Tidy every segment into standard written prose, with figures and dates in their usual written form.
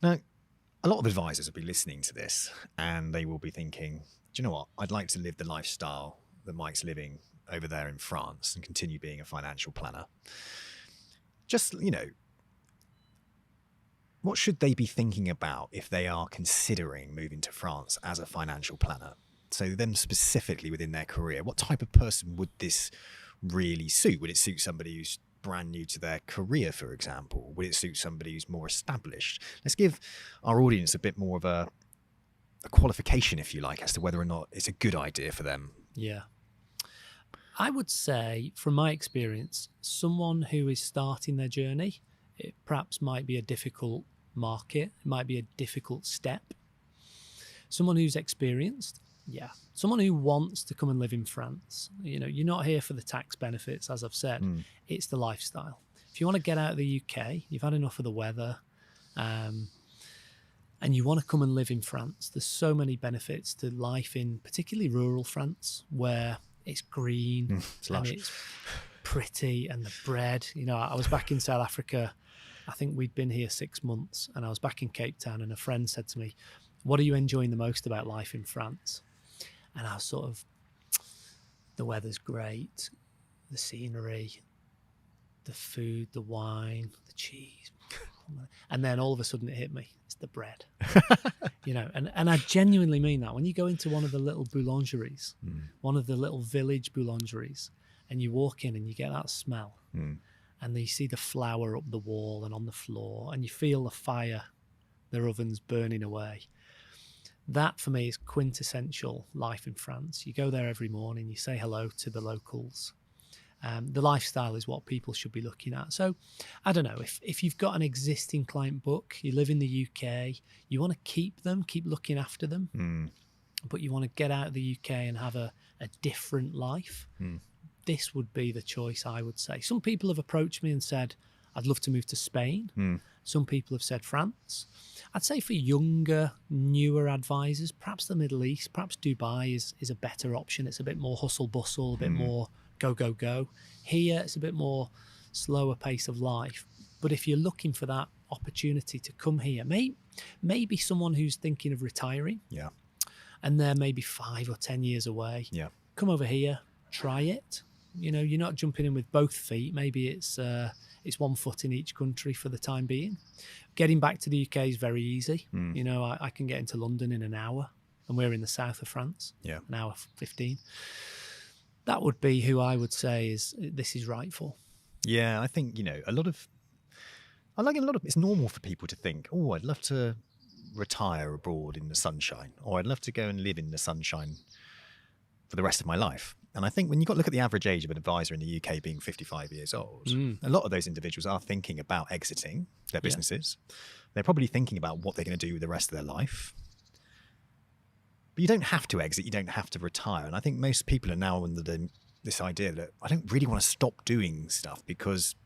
Now, a lot of advisors will be listening to this and they will be thinking, do you know what? I'd like to live the lifestyle that Mike's living over there in France and continue being a financial planner. Just, what should they be thinking about if they are considering moving to France as a financial planner? So them specifically within their career, what type of person would this really suit? Would it suit somebody who's brand new to their career, for example? Would it suit somebody who's more established? Let's give our audience a bit more of a qualification, if you like, as to whether or not it's a good idea for them. Yeah. I would say, from my experience, someone who is starting their journey, it perhaps might be a difficult market, it might be a difficult step. Someone who's experienced, yeah. Someone who wants to come and live in France. You're not here for the tax benefits, as I've said. It's the lifestyle. If you want to get out of the UK, you've had enough of the weather, and you want to come and live in France, there's so many benefits to life in particularly rural France, where it's green and it's pretty, and the bread. I was back in South Africa. I think we'd been here 6 months, and I was back in Cape Town, and a friend said to me, "What are you enjoying the most about life in France?" And I was sort of, the weather's great, the scenery, the food, the wine, the cheese. And then all of a sudden it hit me. It's the bread. And I genuinely mean that. When you go into one of the little boulangeries, one of the little village boulangeries, and you walk in and you get that smell, and then you see the flour up the wall and on the floor, and you feel the fire, their ovens burning away. That for me is quintessential life in France. You go there every morning, you say hello to the locals. The lifestyle is what people should be looking at. So I don't know, if you've got an existing client book, you live in the UK, you want to keep looking after them, but you want to get out of the UK and have a different life, this would be the choice, I would say. Some people have approached me and said, I'd love to move to Spain. Some people have said France. I'd say for younger, newer advisors, perhaps the Middle East, perhaps Dubai is a better option. It's a bit more hustle bustle, a bit more go. Here, it's a bit more slower pace of life. But if you're looking for that opportunity to come here, maybe someone who's thinking of retiring, and they're maybe 5 or 10 years away, come over here, try it. You're not jumping in with both feet. Maybe it's 1 foot in each country for the time being. Getting back to the UK is very easy. I can get into London in an hour, and we're in the south of France, an hour 15. That would be who I would say this is right for. Yeah, I think, it's normal for people to think, oh, I'd love to retire abroad in the sunshine, or I'd love to go and live in the sunshine for the rest of my life. And I think when you've got to look at the average age of an advisor in the UK being 55 years old, a lot of those individuals are thinking about exiting their businesses. They're probably thinking about what they're going to do with the rest of their life. But you don't have to exit. You don't have to retire. And I think most people are now under this idea that I don't really want to stop doing stuff, because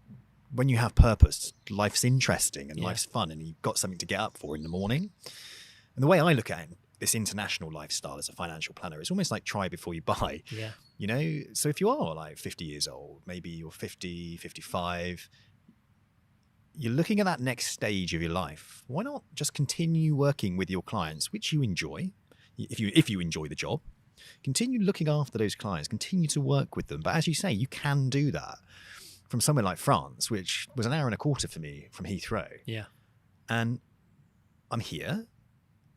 when you have purpose, life's interesting and life's fun, and you've got something to get up for in the morning. And the way I look at it, this international lifestyle as a financial planner, it's almost like try before you buy. So if you are like 50 years old, maybe you're 50, 55, you're looking at that next stage of your life. Why not just continue working with your clients, which you enjoy? If you enjoy the job, continue looking after those clients, continue to work with them. But as you say, you can do that from somewhere like France, which was an hour and a quarter for me from Heathrow. And I'm here.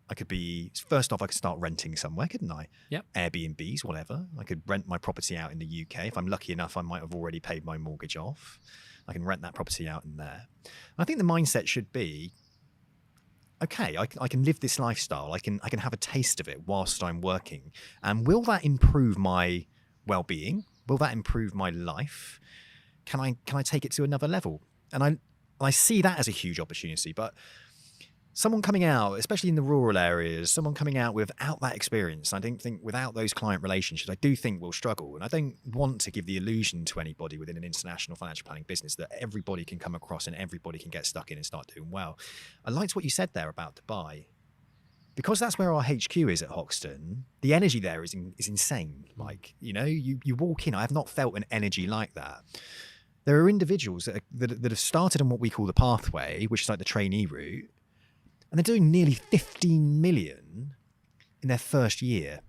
I could start renting somewhere, couldn't I? Airbnbs, whatever. I could rent my property out in the UK. If I'm lucky enough, I might have already paid my mortgage off. I can rent that property out in there. I think the mindset should be, okay, I can live this lifestyle. I can have a taste of it whilst I'm working. And will that improve my well-being? Will that improve my life? Can I take it to another level? And I see that as a huge opportunity. But someone coming out, especially in the rural areas, someone coming out without that experience, I don't think without those client relationships, I do think will struggle. And I don't want to give the illusion to anybody within an international financial planning business that everybody can come across and everybody can get stuck in and start doing well. I liked what you said there about Dubai. Because that's where our HQ is at Hoxton, the energy there is insane. Like, you walk in, I have not felt an energy like that. There are individuals that have started on what we call the pathway, which is like the trainee route, And they're doing nearly 15 million in their first year.